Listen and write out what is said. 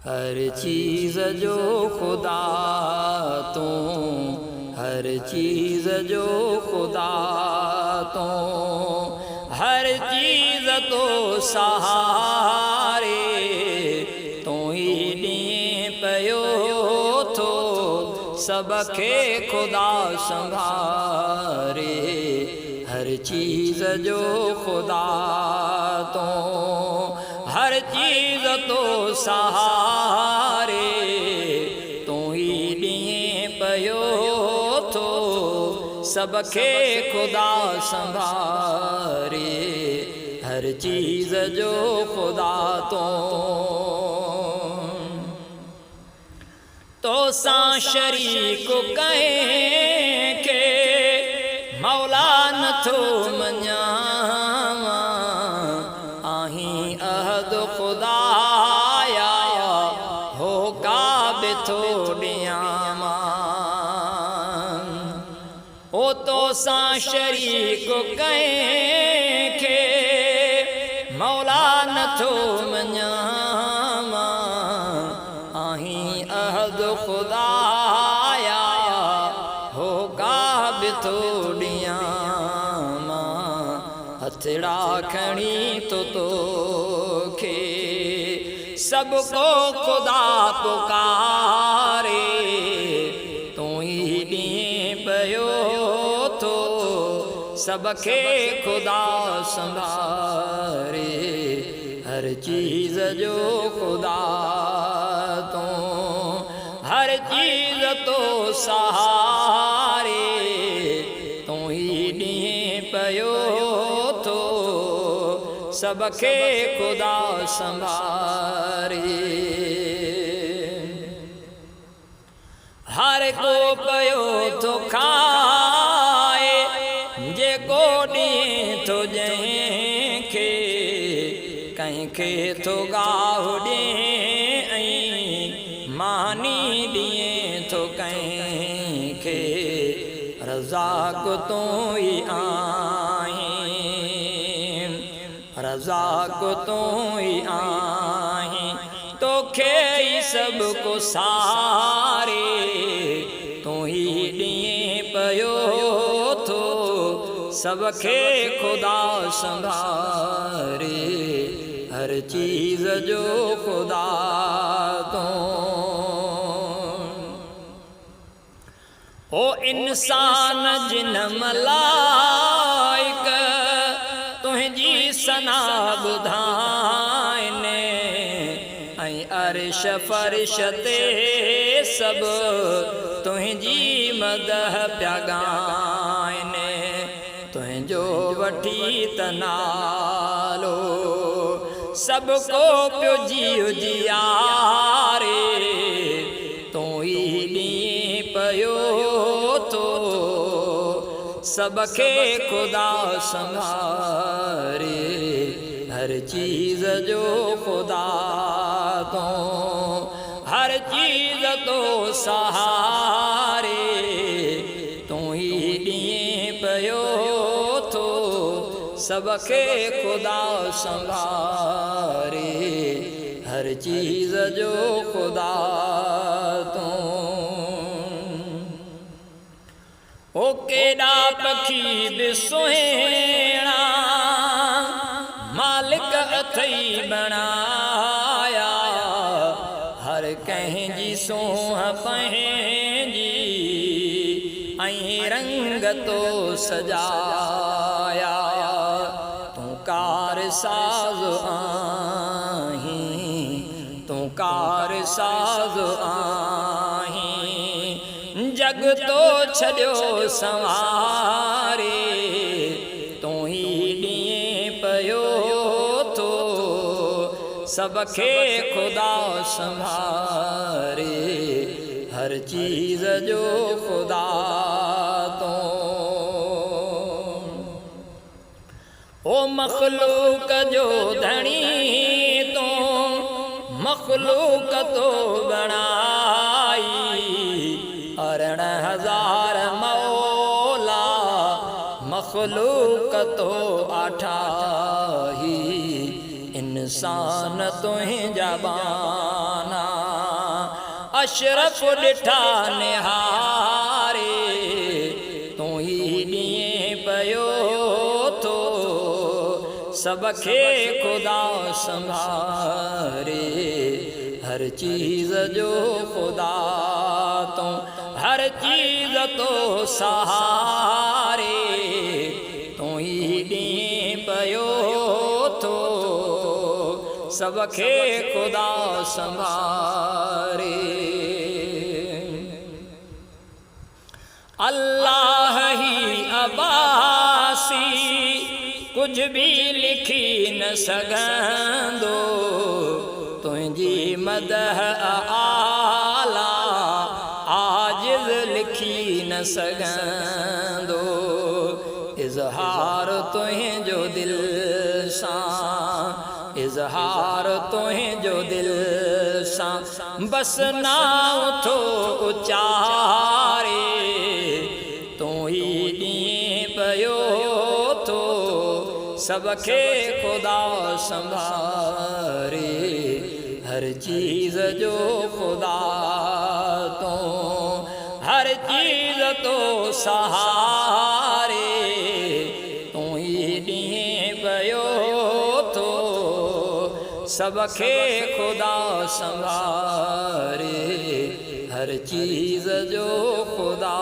हर चीज़ जो खुदा तू, हर चीज़ जो खुदा तू, हर चीज़ तो सहारे तू ही ॾींहुं पियो थो सबके खुदा संभारे। हर चीज़ जो खुदा तू, हर चीज़ तो सहारे तू ही ॾींहुं पियो थो सबके खुदा संभारे। हर चीज़ जो खुदा तो सां शरीक कंहिंखे मौला नथो मञावा। आहीं अहद खुदाया हो काबे थो ॾियावा। ओ तो सां शरीक कंहिंखे मौला नथो मञावा। आहीं अहद खुदाया हो काबे थो ॾियावा। हथड़ा खणी तोखे सब को खुदा पुकारे तू ही ॾींहुं पियो थो सबके खुदा संभारे। हर चीज़ जो खुदा तू, हर चीज़ तो सहारे तू ही ॾींहुं पियो थो सबके खुदा संभारे। हर को पियो थो खाए जेको ॾींहुं थो जंहिंखे कंहिंखे थो गाहु ॾिए ऐं मानी ॾिए थो कंहिंखे। रज़ाक तूं ई आहीं, रज़ाक तूं ई आहीं, तोखे ई सब को सारे तू ही ॾींहुं पियो थो सबके खुदा संभारे। हर चीज़ जो खुदा तू। ओ इंसान जिन मलाइक तुंहिंजी सना ॿुधाइनि ऐं अर्श फर्श ते सभु तुंहिंजी मदह पिया ॻाइनि। तुंहिंजो वठी त नालो सब को पियो जीउ जियारे तू ही ॾींहुं पियो थो सबके खुदा संभारे। हर चीज़ जो खुदा तू, हर चीज़ तो सहारे तू ही ॾींहुं पियो थो सबके खुदा संभारे। हर चीज़ जो खुदा तू। ओ केॾा पखी बि सुहिणा मालिक अथई बणाया। हर कंहिंजी सोह पंहिंजी ऐं रंग तो सजाया। तूं कार साज़ आहीं, तूं कार साज़ आहीं, जग तो छॾियो संवारे तू ही ॾींहुं पियो थो सबके खुदा संभारे। हर चीज़ जो खुदा तू। ओ मखलूक जो धणी तू, मखलूक तो बणाई। 18,000 मौला मखलूक तो आठाही। इंसान तुंहिंजा बाना अशरफ ॾिठा निहारे तूं ही ॾींहुं पयो थो सब खे ख़ुदा संभारे हर चीज़ जो ख़ुदा तूं हर चीज़ तो सहारे तूं ही ॾींहुं पयो थो सब खे ख़ुदा संभारे अल्लाह ही अबासी कुछ भी लिखी न सघंदो तुंहिंजी मदह आला आजिज़ लिखी न सघंदो इज़हार तुंहिंजो दिल सां इज़हार तुंहिंजो दिल सां बस नाम थो उचारे तूं ही ॾींहुं पयो थो सब खे ख़ुदा संभारे हर चीज़ जो ख़ुदा तूं हर चीज़ तो सहारे तूं ही ॾींहुं पयो थो सब खे ख़ुदा संभारे हर चीज़ जो ख़ुदा